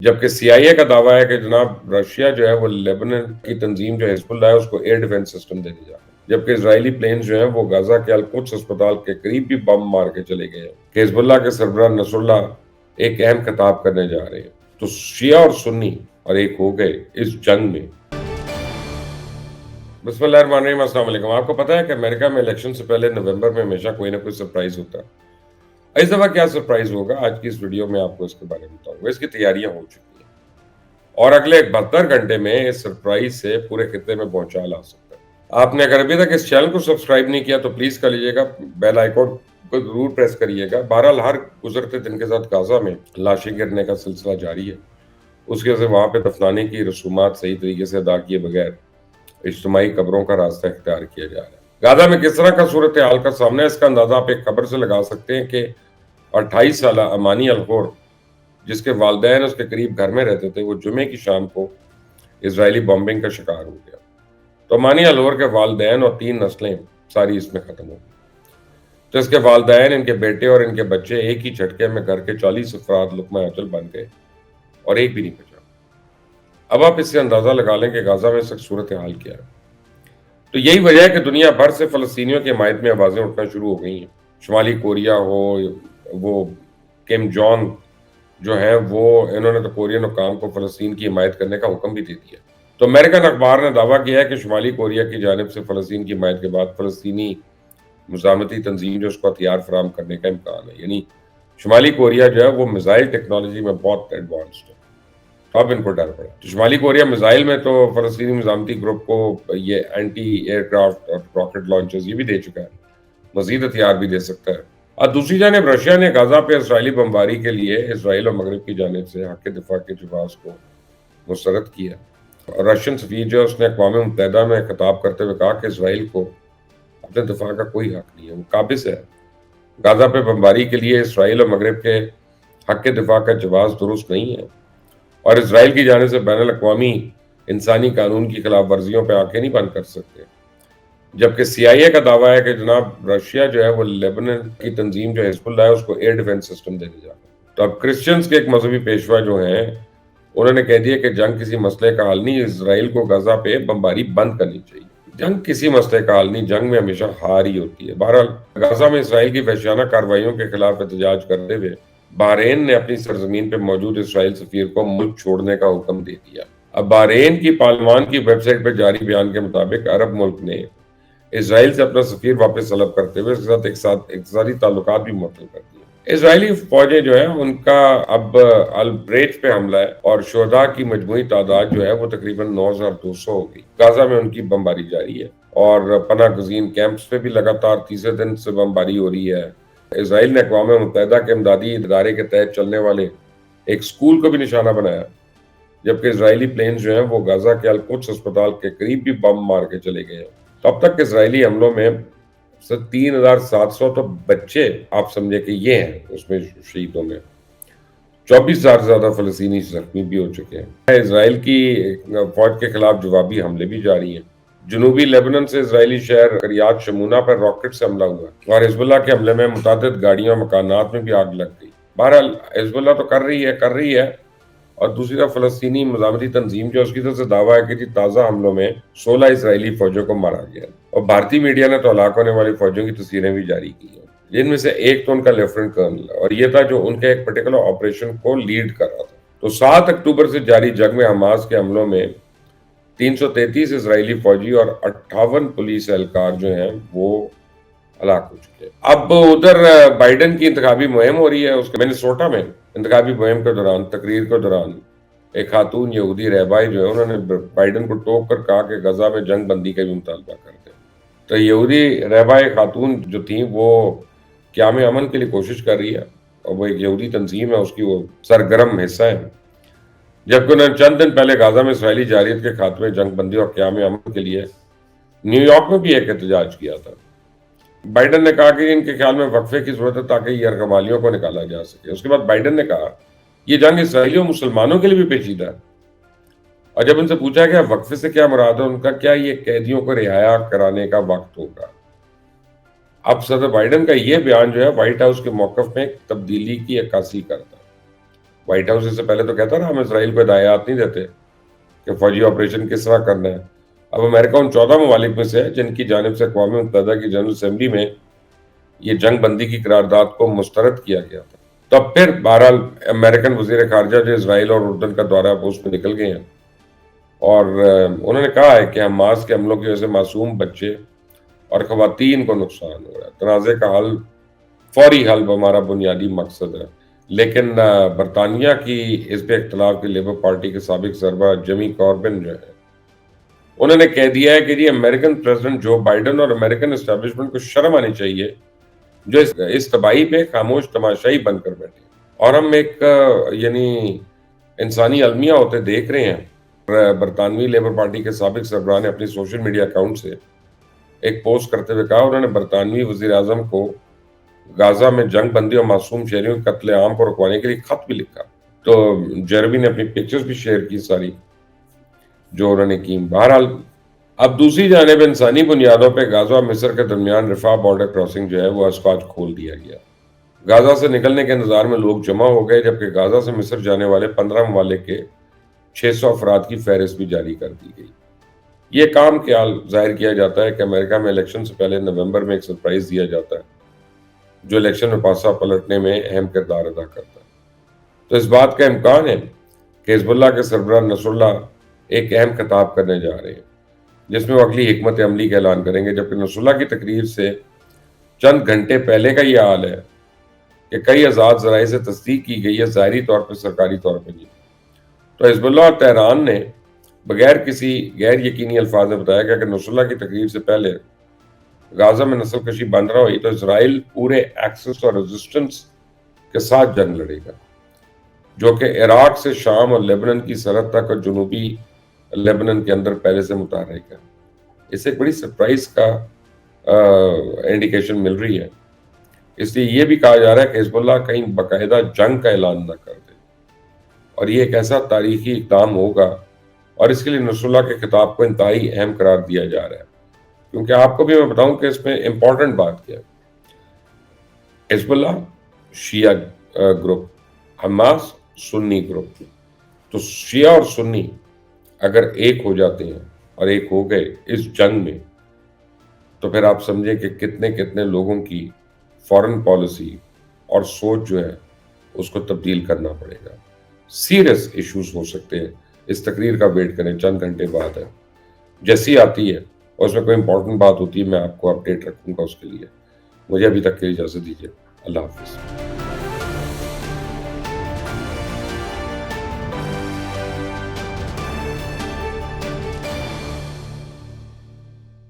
جبکہ سی آئی اے کا دعویٰ ہے کہ جناب رشیا جو ہے وہ لیبنان کی تنظیم جو حزب اللہ ہے اس کو ایئر ڈیفنس سسٹم دینے جا رہا ہے، جبکہ اسرائیلی پلینز جو ہیں وہ غزہ کے القدس اسپتال کے قریب بھی بم مار کے چلے گئے ہیں کہ حزب اللہ کے سربراہ نصر اللہ ایک اہم خطاب کرنے جا رہے ہیں۔ تو شیعہ اور سنی اور ایک ہو گئے اس جنگ میں۔ بسم اللہ الرحمن الرحیم، السلام علیکم۔ آپ کو پتا ہے کہ امریکہ میں الیکشن سے پہلے نومبر میں ہمیشہ کوئی نہ کوئی سرپرائز ہوتا ہے۔ اس دفعہ کیا سرپرائز ہوگا، آج کی اس ویڈیو میں آپ کو اس کے بارے میں بتاؤں گا۔ اس کی تیاریاں ہو چکی ہیں اور اگلے 72 گھنٹے میں اس سرپرائز سے پورے خطے میں بھونچال لا سکتا ہے۔ آپ نے اگر ابھی تک اس چینل کو سبسکرائب نہیں کیا تو پلیز کر لیجیے گا، بیل آئیکن کو ضرور پریس کریے گا۔ بہرحال ہر گزرتے دن کے ساتھ غزہ میں لاشیں گرنے کا سلسلہ جاری ہے، اس کی وجہ سے وہاں پہ دفنانے کی رسومات صحیح طریقے سے ادا کیے بغیر اجتماعی قبروں کا راستہ اختیار کیا جا رہا ہے۔ غزہ میں کس طرح کا صورتحال کا سامنا ہے، اس کا اندازہ آپ ایک خبر سے لگا سکتے ہیں کہ 28 سالہ امانی الغور، جس کے والدین اس کے قریب گھر میں رہتے تھے، وہ جمعے کی شام کو اسرائیلی بمبنگ کا شکار ہو گیا۔ تو امانی الغور کے والدین اور 3 نسلیں ساری اس میں ختم ہو گئی۔ تو اس کے والدین، ان کے بیٹے اور ان کے بچے ایک ہی جھٹکے میں گھر کے 40 افراد لقمہ اجل بن گئے اور ایک بھی نہیں بچا۔ اب آپ اس سے اندازہ لگا لیں کہ غزہ میں اس وقت صورتحال کیا ہے۔ تو یہی وجہ ہے کہ دنیا بھر سے فلسطینیوں کی حمایت میں آوازیں اٹھنا شروع ہو گئی ہیں۔ شمالی کوریا ہو، وہ کیم جونگ جو ہے وہ انہوں نے تو کورین حکام کو فلسطین کی حمایت کرنے کا حکم بھی دے دیا۔ تو امریکن اخبار نے دعویٰ کیا ہے کہ شمالی کوریا کی جانب سے فلسطین کی حمایت کے بعد فلسطینی مزاحمتی تنظیم جو اس کو ہتھیار فراہم کرنے کا امکان ہے، یعنی شمالی کوریا جو ہے وہ میزائل ٹیکنالوجی میں بہت ایڈوانسڈ ہے، تو اب ان کو ڈر پڑا۔ تو شمالی کوریا میزائل میں تو فلسطینی مزاحمتی گروپ کو یہ اینٹی ایئر کرافٹ اور راکٹ لانچرز یہ بھی دے چکا ہے، مزید ہتھیار بھی دے سکتا ہے۔ اور دوسری جانب رشیا نے غزہ پہ اسرائیلی بمباری کے لیے اسرائیل اور مغرب کی جانب سے حق دفاع کے جواز کو مسترد کیا۔ اور رشین سفیر جو اس نے اقوام متحدہ میں خطاب کرتے ہوئے کہا کہ اسرائیل کو اپنے دفاع کا کوئی حق نہیں ہے، وہ قابض ہے۔ غزہ پہ بمباری کے لیے اسرائیل اور مغرب کے حق دفاع کا جواز درست نہیں ہے، اور اسرائیل کی جانب سے بین الاقوامی انسانی قانون کی خلاف ورزیوں پہ آنکھیں نہیں بند کر سکتے۔ جبکہ سی آئی اے کا دعویٰ ہے کہ جناب رشیا جو ہے وہ لیبنان کی تنظیم جو حزب اللہ ہے اس کو ایئر ڈیفنس سسٹم دینے جا رہا ہے۔ تو اب کرسچنز کے ایک مذہبی پیشوا جو ہیں انہوں نے کہہ دیا کہ جنگ کسی مسئلے کا حل نہیں، اسرائیل کو غزہ پہ بمباری بند کرنی چاہیے۔ جنگ کسی مسئلے کا حل نہیں، جنگ میں ہمیشہ ہار ہی ہوتی ہے۔ بہرحال غزہ میں اسرائیل کی وحشیانہ کارروائیوں کے خلاف احتجاج کرتے ہوئے بحرین نے اپنی سرزمین پہ موجود اسرائیل سفیر کو ملک چھوڑنے کا حکم دے دیا۔ اب بحرین کی پارلیمان کی ویب سائٹ پہ جاری بیان کے مطابق عرب ملک نے اسرائیل سے اپنا سفیر واپس طلب کرتے ہوئے اس کے ساتھ اقتصادی تعلقات بھی معطل کر دیے۔ اسرائیلی فوجیں جو ہیں ان کا اب البریج پہ حملہ ہے اور شہداء کی مجموعی تعداد جو ہے وہ تقریباً 9200 ہو گئی۔ غزہ میں ان کی بمباری جاری ہے اور پناہ گزین کیمپس پہ بھی لگاتار تیسرے دن سے بمباری ہو رہی ہے۔ اسرائیل نے اقوام متحدہ کے امدادی ادارے کے تحت چلنے والے ایک سکول کو بھی نشانہ بنایا، جبکہ اسرائیلی پلینز جو ہیں وہ غزہ کے القدس اسپتال کے قریب بھی بم مار کے چلے گئے ہیں۔ تو اب تک اسرائیلی حملوں میں 3700 تو بچے آپ سمجھے کہ یہ ہیں اس میں شہیدوں میں، 24,000 سے زیادہ فلسطینی زخمی بھی ہو چکے ہیں۔ اسرائیل کی فوج کے خلاف جوابی حملے بھی جاری ہیں۔ جنوبی لیبنان سے اسرائیلی شہر قریات شمونہ پر راکٹ سے حملہ ہوا اور حزب اللہ کے حملے میں متعدد گاڑیوں اور مکانات میں بھی آگ لگ گئی۔ بہرحال حزب اللہ تو کر رہی ہے اور دوسری طرف فلسطینی مزاحمتی تنظیم جو اس کی طرف سے دعویٰ ہے کہ جی تازہ حملوں میں 16 اسرائیلی فوجوں کو مارا گیا، اور بھارتی میڈیا نے تو ہلاک ہونے والی فوجوں کی تصویریں بھی جاری کی ہیں، جن میں سے ایک تو ان کا لیفٹنٹ کرنل ہے اور یہ تھا جو ان کے ایک پرٹیکولر آپریشن کو لیڈ کر رہا تھا۔ تو 7 اکتوبر سے جاری جنگ میں حماس کے حملوں میں 333 اسرائیلی فوجی اور 58 پولیس اہلکار جو ہیں وہ ہلاک ہو چکے ہیں۔ اب ادھر بائیڈن کی انتخابی مہم ہو رہی ہے، اس کے مینیسوٹا میں انتخابی مہم کے دوران تقریر کے دوران ایک خاتون یہودی رہبائی جو ہے انہوں نے بائیڈن کو ٹوک کر کہا کہ غزہ میں جنگ بندی کا بھی مطالبہ کر دیں۔ تو یہودی رہبائی خاتون جو تھیں وہ قیام امن کے لیے کوشش کر رہی ہے اور وہ ایک یہودی تنظیم ہے، اس کی وہ سرگرم حصہ ہے، جبکہ انہوں نے چند دن پہلے غزہ میں اسرائیلی جارحیت کے خاتمے، جنگ بندی اور قیام امن کے لیے نیو یارک میں بھی ایک احتجاج کیا تھا۔ بائیڈن نے کہا کہ ان کے خیال میں وقفے کی ضرورت ہے تاکہ یہ یرغمالیوں کو نکالا جا سکے۔ اس کے بعد بائیڈن نے کہا یہ جنگ اسرائیلیوں مسلمانوں کے لیے بھی پیچیدہ ہے، اور جب ان سے پوچھا کہ وقفے سے کیا مراد ہے، ان کا کیا یہ قیدیوں کو رہایا کرانے کا وقت ہوگا۔ اب صدر بائیڈن کا یہ بیان جو ہے وائٹ ہاؤس کے موقف میں تبدیلی کی عکاسی کرتا ہے۔ وائٹ ہاؤس اس سے پہلے تو کہتا رہا ہم اسرائیل کو ہدایات نہیں دیتے کہ فوجی آپریشن کس طرح کرنا ہے. اب امریکہ ان 14 ممالک میں سے ہے جن کی جانب سے اقوام متحدہ کی جنرل اسمبلی میں یہ جنگ بندی کی قرارداد کو مسترد کیا گیا تھا. تو اب پھر بہرحال امریکن وزیر خارجہ جو اسرائیل اور اردن کا دورہ پوسٹ میں نکل گئے ہیں اور انہوں نے کہا ہے کہ حماس کے حملوں کی وجہ سے معصوم بچے اور خواتین کو نقصان ہو رہا ہے. تنازع کا حل، فوری حل ہمارا بنیادی مقصد ہے. لیکن برطانیہ کی حزب اختلاف کی لیبر پارٹی کے سابق سربراہ جیمی کاربن جو ہے انہوں نے کہہ دیا ہے کہ جی امریکن پریزیڈنٹ جو بائیڈن اور امریکن اسٹیبلشمنٹ کو شرم آنی چاہیے جو اس تباہی پہ خاموش تماشائی بن کر بیٹھے. اور ہم ایک یعنی انسانی المیہ ہوتے دیکھ رہے ہیں. برطانوی لیبر پارٹی کے سابق سربراہ نے اپنی سوشل میڈیا اکاؤنٹ سے ایک پوسٹ کرتے ہوئے کہا انہوں نے برطانوی وزیر اعظم کو غازہ میں جنگ بندی اور معصوم شہریوں کے قتل عام کو رکوانے کے لیے خط بھی لکھا. تو جیرمی نے اپنی پکچرز بھی شیئر کی ساری جو انہوں نے کی. بہرحال اب دوسری جانب انسانی بنیادوں پہ غازہ اور مصر کے درمیان رفح بارڈر کراسنگ جو ہے وہ آج کھول دیا گیا. غازہ سے نکلنے کے انتظار میں لوگ جمع ہو گئے جبکہ غازہ سے مصر جانے والے 15 ممالک کے 600 افراد کی فہرست بھی جاری کر دی گئی. یہ کام خیال ظاہر کیا جاتا ہے کہ امریکہ میں الیکشن سے پہلے نومبر میں ایک سرپرائز دیا جاتا ہے جو الیکشن میں پاسہ پلٹنے میں اہم کردار ادا کرتا ہے. تو اس بات کا امکان ہے کہ حزب اللہ کے سربراہ نصر اللہ ایک اہم خطاب کرنے جا رہے ہیں جس میں وہ اگلی حکمت عملی کا اعلان کریں گے. جبکہ نصر اللہ کی تقریر سے چند گھنٹے پہلے کا یہ حال ہے کہ کئی آزاد ذرائع سے تصدیق کی گئی ہے، ظاہری طور پر سرکاری طور پر نہیں. تو حزب اللہ اور تہران نے بغیر کسی غیر یقینی الفاظ میں بتایا کہ اگر نصر اللہ کی تقریر سے پہلے غازہ میں نسل کشی بند رہا ہوئی تو اسرائیل پورے ایکسس اور ریزسٹنس کے ساتھ جنگ لڑے گا جو کہ عراق سے شام اور لیبنن کی سرحد تک اور جنوبی لیبنن کے اندر پہلے سے متحرک ہے. اس سے ایک بڑی سرپرائز کا انڈیکیشن مل رہی ہے. اس لیے یہ بھی کہا جا رہا ہے کہ حزب اللہ کہیں باقاعدہ جنگ کا اعلان نہ کر دے اور یہ ایک ایسا تاریخی اقدام ہوگا اور اس کے لیے نصر اللہ کے خطاب کو انتہائی اہم قرار دیا جا رہا ہے. کیونکہ آپ کو بھی میں بتاؤں کہ اس میں امپورٹنٹ بات کیا ہے. حزب اللہ شیعہ گروپ، حماس سنی گروپ. تو شیعہ اور سنی اگر ایک ہو جاتے ہیں اور ایک ہو گئے اس جنگ میں تو پھر آپ سمجھیں کہ کتنے کتنے لوگوں کی فورن پالیسی اور سوچ جو ہے اس کو تبدیل کرنا پڑے گا. سیریس ایشوز ہو سکتے ہیں. اس تقریر کا ویٹ کریں، چند گھنٹے بعد ہے، جیسی آتی ہے اور اس میں کوئی امپورٹنٹ بات ہوتی ہے میں آپ کو اپڈیٹ رکھوں گا. اس کے لیے مجھے ابھی تک کے لیے اجازت دیجیے. اللہ حافظ.